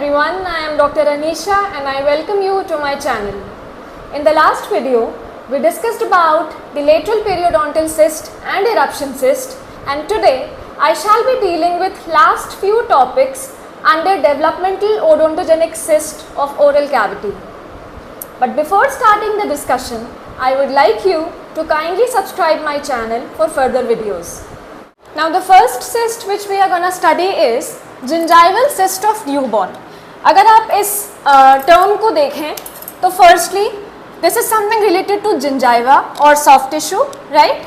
everyone, I am Dr. Anisha and I welcome you to my channel. In the last video, we discussed about the lateral periodontal cyst and eruption cyst, and today I shall be dealing with last few topics under developmental odontogenic cyst of oral cavity. But before starting the discussion, I would like you to kindly subscribe my channel for further videos. Now the first cyst which we are going to study is gingival cyst of newborn. अगर आप इस term को देखें तो firstly this is something related to gingiva or soft tissue, right?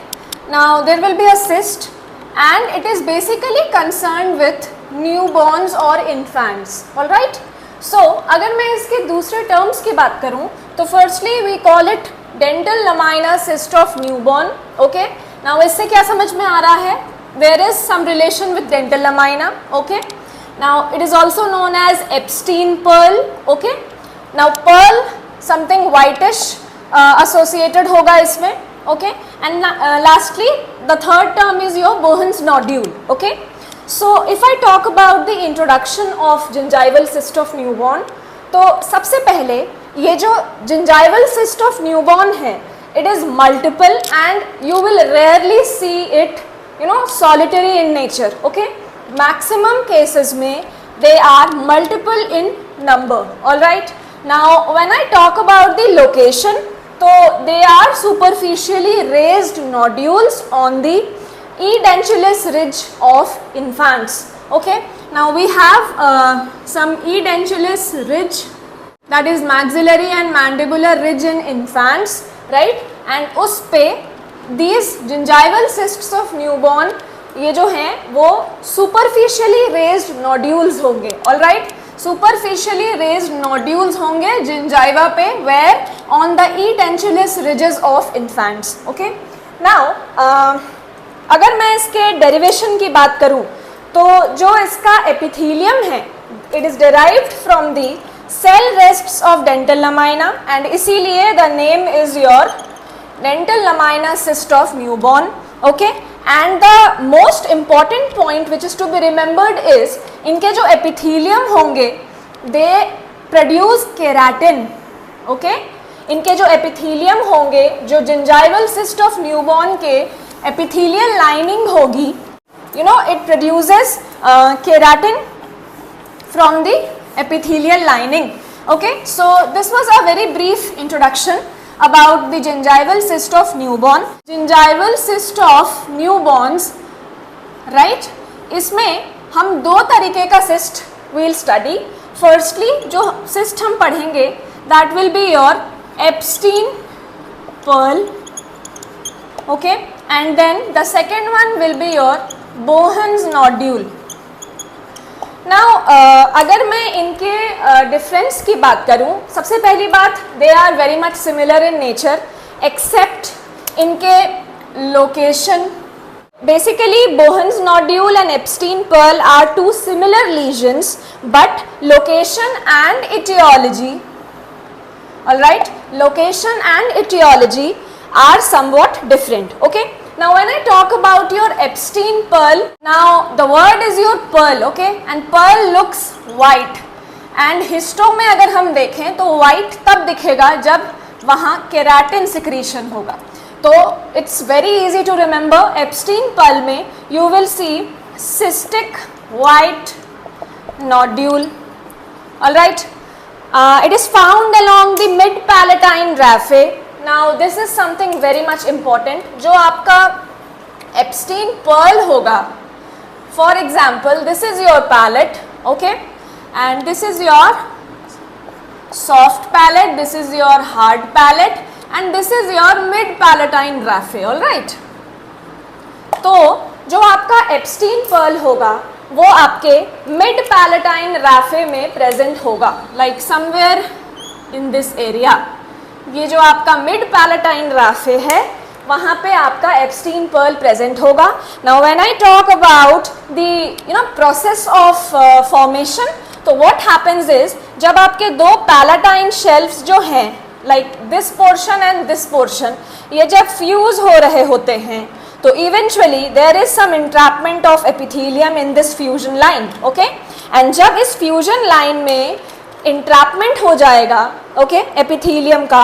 Now there will be a cyst and it is basically concerned with newborns or infants, all right? So अगर मैं इसके दूसरे terms की बात करूँ तो firstly we call it dental lamina cyst of newborn, okay? Now इससे क्या समझ में आ रहा है? There is some relation with dental lamina, okay? Now it is also known as Epstein pearl, okay? Now pearl something whitish associated होगा इसमें, okay? And lastly the third term is your Bowen's nodule, okay? So if I talk about the introduction of gingival cyst of newborn, तो सबसे पहले ये जो gingival cyst of newborn है, it is multiple and you will rarely see it, you know, solitary in nature, okay? Maximum cases में they are multiple in number, all right? Now when I talk about the location, so they are superficially raised nodules on the edentulous ridge of infants, okay? Now we have some edentulous ridge, that is maxillary and mandibular ridge in infants, right? And उस पे these gingival cysts of newborn ये जो हैं वो superficially raised nodules होंगे, all right? Superficially raised nodules होंगे gingiva पे where on the edentulous ridges of infants, okay? Now अगर मैं इसके derivation की बात करूँ तो जो इसका epithelium है it is derived from the cell rests of dental lamina and इसीलिए the name is your dental lamina cyst of newborn, okay? And the most important point which is to be remembered is इनके जो epithelium होंगे they produce keratin, okay? इनके जो epithelium होंगे जो gingival cyst of newborn के epithelial lining होगी, you know, it produces keratin from the epithelial lining, okay? So this was a very brief introduction about the gingival cyst of newborn. Gingival cyst of newborns, right? इसमें हम दो तरीके का cyst will study. Firstly, जो cyst हम पढ़ेंगे that will be your Epstein pearl, okay? And then the second one will be your Bowen's nodule. Now अगर मैं इनके डिफरेंस की बात करूं, सबसे पहली बात they are very much similar in nature except इनके location. Basically Bowen's nodule and Epstein pearl are two similar lesions but location and etiology, all right, location and etiology are somewhat different, okay? Now when I talk about your Epstein pearl, now the word is your pearl, okay? And pearl looks white and histo में अगर हम देखें तो white तब दिखेगा जब वहाँ keratin secretion होगा. तो it's very easy to remember Epstein pearl में you will see cystic white nodule, all right? It is found along the mid palatine raphe. Now this is something very much important. जो आपका Epstein pearl होगा, for example this is your palate, okay? And this is your soft palate, this is your hard palate and this is your mid palatine raphe, all right? तो जो आपका Epstein pearl होगा वो आपके mid palatine raphe में present होगा, like somewhere in this area. ये जो आपका मिड पैलेटाइन राफे है वहाँ पे आपका एप्स्टीन पर्ल प्रेजेंट होगा. Now when I talk about the process of formation, तो व्हाट हैपेंस इज जब आपके दो पैलेटाइन शेल्फ्स जो हैं like this portion and this portion ये जब फ्यूज हो रहे होते हैं तो eventually there is some entrapment of epithelium in this fusion line, okay? And जब इस फ्यूजन लाइन में इंट्रैपमेंट हो जाएगा ओके एपिथेलियम का,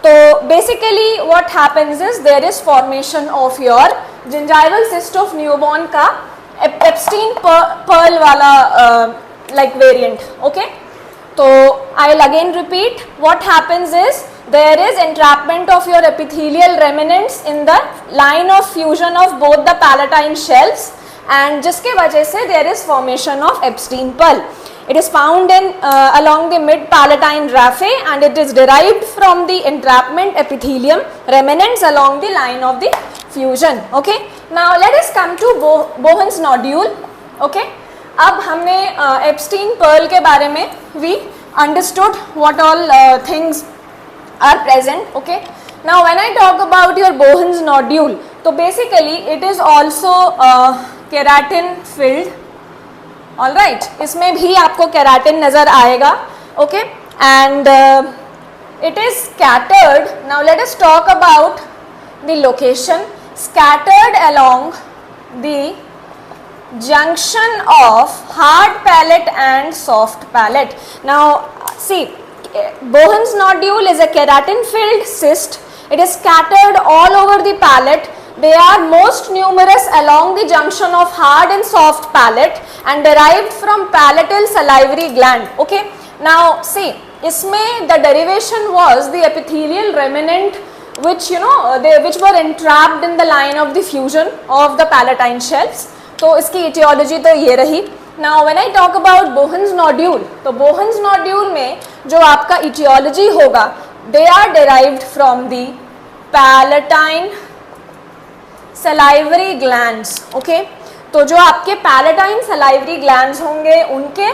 तो basically what happens is there is formation of your gingival cyst of newborn का Epstein pearl वाला like variant. Okay, so I'll again repeat, what happens is there is entrapment of your epithelial remnants in the line of fusion of both the palatine shells, and जिसके वजह से there is formation of Epstein pearl. It is found in along the mid palatine raphe, and it is derived from the entrapment epithelium remnants along the line of the fusion. Okay, now let us come to Bowen's nodule. Okay, अब हमने Epstein Perl के बारे में we understood what all things are present. Okay, now when I talk about your Bohn's nodule, तो basically it is also keratin filled. Alright, इसमें भी आपको keratin नजर आएगा. Okay, and it is scattered. Now let us talk about the location. Scattered along the junction of hard palate and soft palate. Now see, Bowen's nodule is a keratin filled cyst. It is scattered all over the palate. They are most numerous along the junction of hard and soft palate and derived from palatal salivary gland. Okay, now see, isme the derivation was the epithelial remnant which which were entrapped in the line of the fusion of the palatine shells. तो इसकी etiology तो ये रही. Now when I talk about Bohn's nodule, तो Bohn's nodule में जो आपका aetiology होगा, they are derived from the palatine salivary glands. Okay, तो जो आपके पैलेटाइन सलाइवरी ग्लैंड्स होंगे, उनके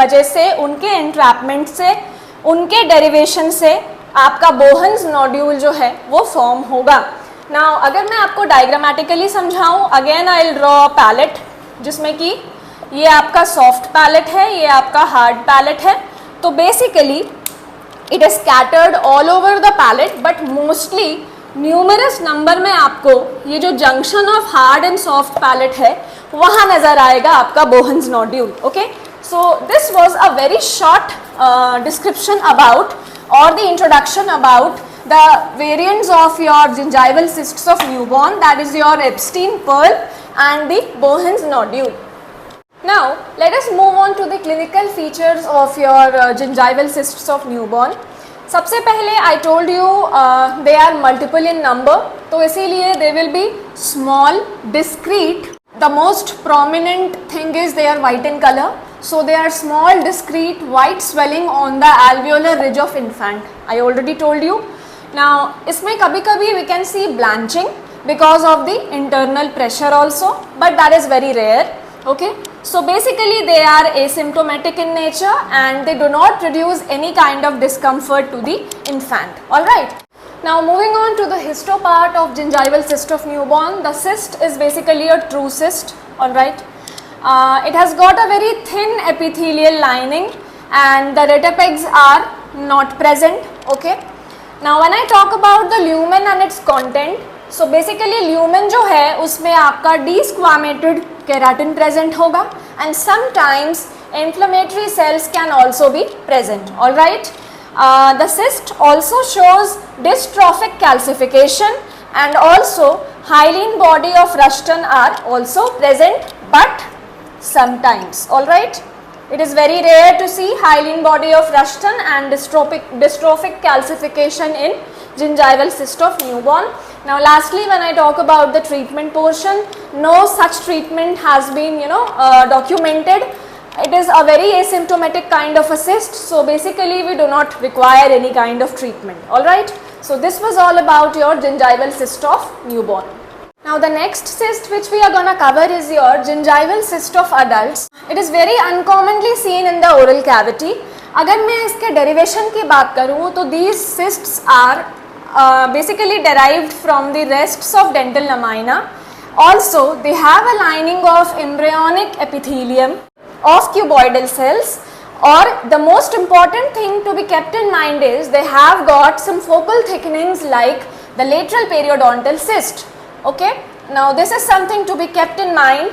वजह से, उनके एंट्रैपमेंट से, उनके डेरिवेशन से आपका बोहन्स नोड्यूल जो है वो फॉर्म होगा. नाउ अगर मैं आपको डायग्रामेटिकली समझाऊं, again I will draw palate, जिसमें कि ये आपका सॉफ्ट पैलेट है, ये आपका हार्ड पैलेट है. तो basically it is scattered all over the palate, but mostly numerous number में आपको ये जो junction of hard and soft palate है वहाँ नजर आएगा आपका Bohn's nodule. Okay, so this was a very short description about or the introduction about the variants of your gingival cysts of newborn, that is your Epstein pearl and the Bowen's nodule. Now let us move on to the clinical features of your gingival cysts of newborn. सबसे पहले I told you they are multiple in number, तो इसीलिए they will be small, discrete. The most prominent thing is they are white in color, so they are small, discrete, white swelling on the alveolar ridge of infant. I already told you. Now इसमें कभी कभी we can see blanching because of the internal pressure also, but that is very rare. Okay, so basically they are asymptomatic in nature and they do not produce any kind of discomfort to the infant. Alright, now moving on to the histo part of gingival cyst of newborn. The cyst is basically a true cyst. Alright, it has got a very thin epithelial lining and the retapegs are not present. Okay, now when I talk about the lumen and its content, so basically lumen जो है उसमें आपका desquamated keratin present होगा and sometimes inflammatory cells can also be present. Alright, the cyst also shows dystrophic calcification and also hyaline body of Rushton are also present, but sometimes. Alright, it is very rare to see hyaline body of Rushton and dystrophic calcification in gingival cyst of newborn. Now lastly, when I talk about the treatment portion, no such treatment has been documented. It is a very asymptomatic kind of a cyst, so basically we do not require any kind of treatment. Alright, so this was all about your gingival cyst of newborn. Now the next cyst which we are gonna cover is your gingival cyst of adults. It is very uncommonly seen in the oral cavity. अगर मैं इसके derivation की बात करूँ तो these cysts are basically derived from the rests of dental lamina. Also they have a lining of embryonic epithelium of cuboidal cells, or the most important thing to be kept in mind is they have got some focal thickenings like the lateral periodontal cyst. Okay, now this is something to be kept in mind.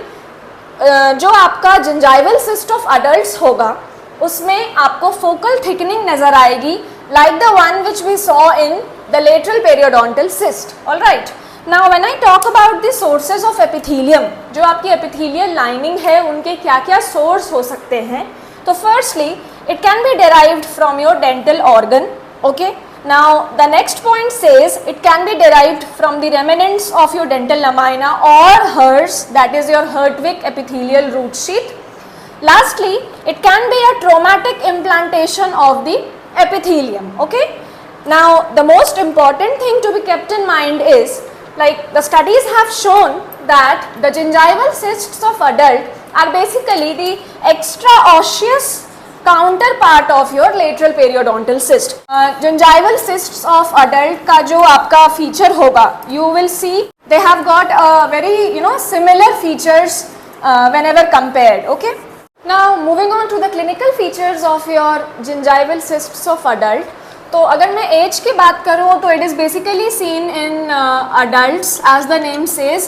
जो आपका gingival cyst of adults होगा उसमें आपको focal thickening नजर आएगी, like the one which we saw in the lateral periodontal cyst. All right. Now when I talk about the sources of epithelium, जो आपकी epithelial lining है उनके क्या क्या source हो सकते हैं, तो firstly it can be derived from your dental organ. Okay. Now the next point says it can be derived from the remnants of your dental lamina or hers, that is your Hertwig epithelial root sheath. Lastly, it can be a traumatic implantation of the epithelium. Okay. Now the most important thing to be kept in mind is, like, the studies have shown that the gingival cysts of adult are basically the extra osseous counterpart of your lateral periodontal cyst. Gingival cysts of adult का जो आपका feature होगा, you will see they have got a very similar features whenever compared. Okay. Now moving on to the clinical features of your gingival cysts of adult. तो अगर मैं as की बात करूँ तो it is basically seen in adults, as the name says,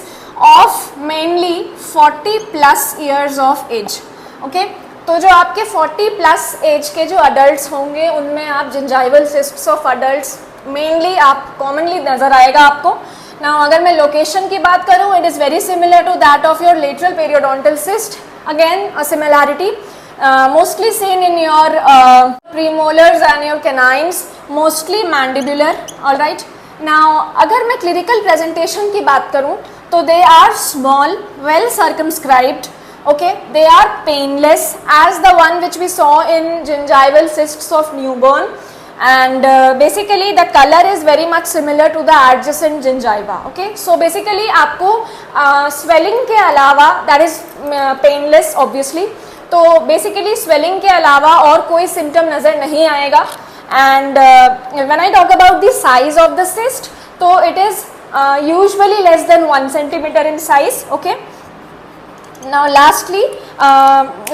of mainly 40 plus years of age. Okay? तो जो आपके 40 plus एज के जो adults होंगे उनमें आप gingival cysts of adults mainly आप commonly नज़र आएगा आपको. Now अगर मैं location की बात करूँ, it is very similar to that of your lateral periodontal cyst. Again a similarity, mostly seen in your premolars and your canines, mostly mandibular. All right. Now अगर मैं clinical presentation की बात करूँ तो they are small, well circumscribed. Okay, they are painless as the one which we saw in gingival cysts of newborn, and basically the color is very much similar to the adjacent gingiva. Okay, so basically आपको swelling के अलावा, that is painless obviously, तो basically swelling के अलावा और कोई symptom नज़र नहीं आएगा. And when I talk about the size of the cyst, तो it is usually less than 1 centimeter in size. Okay. Now lastly,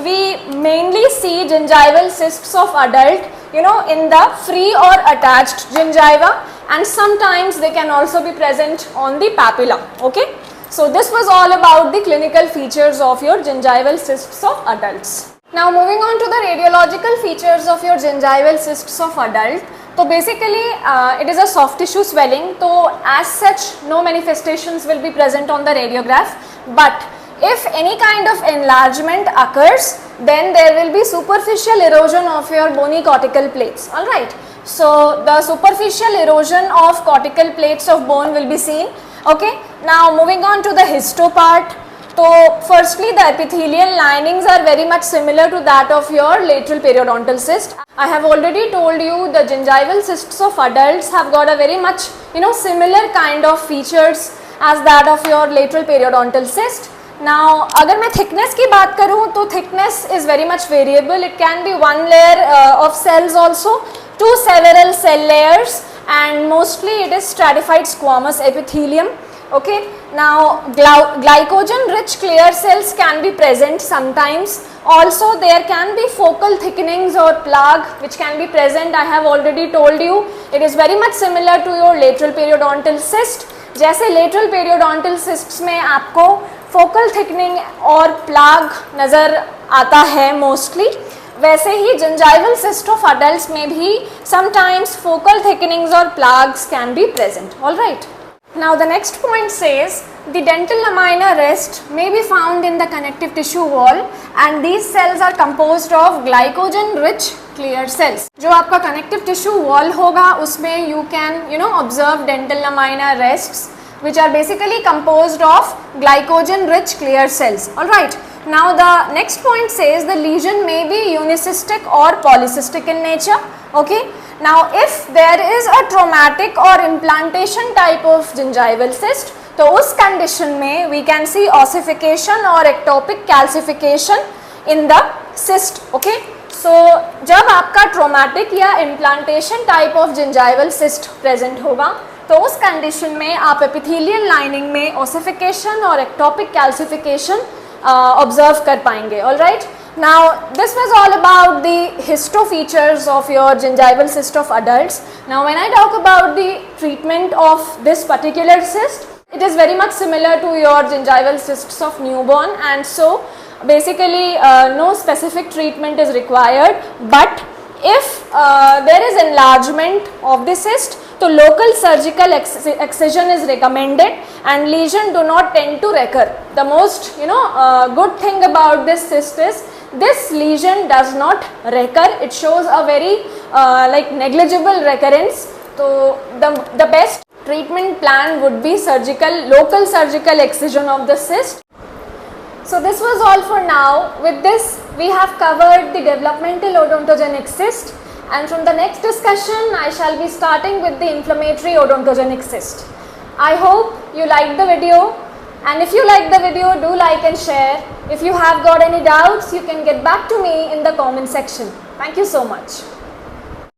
we mainly see gingival cysts of adult, in the free or attached gingiva, and sometimes they can also be present on the papilla. Okay. So this was all about the clinical features of your gingival cysts of adults. Now moving on to the radiological features of your gingival cysts of adult. So basically it is a soft tissue swelling, so as such no manifestations will be present on the radiograph, but if any kind of enlargement occurs, then there will be superficial erosion of your bony cortical plates. Alright, so the superficial erosion of cortical plates of bone will be seen. Okay, now moving on to the histo part. So firstly, the epithelial linings are very much similar to that of your lateral periodontal cyst. I have already told you the gingival cysts of adults have got a very much similar kind of features as that of your lateral periodontal cyst. Now अगर मैं thickness की बात करूँ तो thickness is very much variable. It can be one layer of cells also to several cell layers, and mostly it is stratified squamous epithelium. Okay. Now glycogen rich clear cells can be present sometimes. Also there can be focal thickenings or plaque which can be present. I have already told you it is very much similar to your lateral periodontal cyst. जैसे lateral periodontal cysts में आपको focal thickening और plog नज़र आता है mostly, वैसे ही gingival cyst of adults में भी sometimes focal thickenings or plaques can be present. Alright. Now the next point says the dental lamina rest may be found in the connective tissue wall, and these cells are composed of glycogen rich clear cells. जो आपका connective tissue wall होगा उसमें you can observe dental lamina rests, which are basically composed of glycogen rich clear cells. Alright. Now the next point says the lesion may be unicystic or polycystic in nature. Okay. Now if there is a traumatic or implantation type of gingival cyst, तो उस condition में we can see ossification or ectopic calcification in the cyst. Okay. So जब आपका traumatic या implantation type of gingival cyst present होगा तो उस condition में आप एपिथेलियल लाइनिंग में ओसिफिकेशन और एक्टोपिक कैल्सिफिकेशन ऑब्जर्व कर पाएंगे. Alright. Now this was all about the histo features of your gingival cyst of adults. Now when I talk about the treatment of this particular cyst, it is very much similar to your gingival cysts of newborn, and so basically no specific treatment is required, but if there is enlargement of the cyst, so local surgical excision is recommended and lesion do not tend to recur. The most good thing about this cyst is this lesion does not recur. It shows a very like negligible recurrence. So the best treatment plan would be local surgical excision of the cyst. So this was all for now. With this we have covered the developmental odontogenic cyst, and from the next discussion I shall be starting with the inflammatory odontogenic cyst. I hope you liked the video, and if you like the video, do like and share. If you have got any doubts, you can get back to me in the comment section. Thank you so much.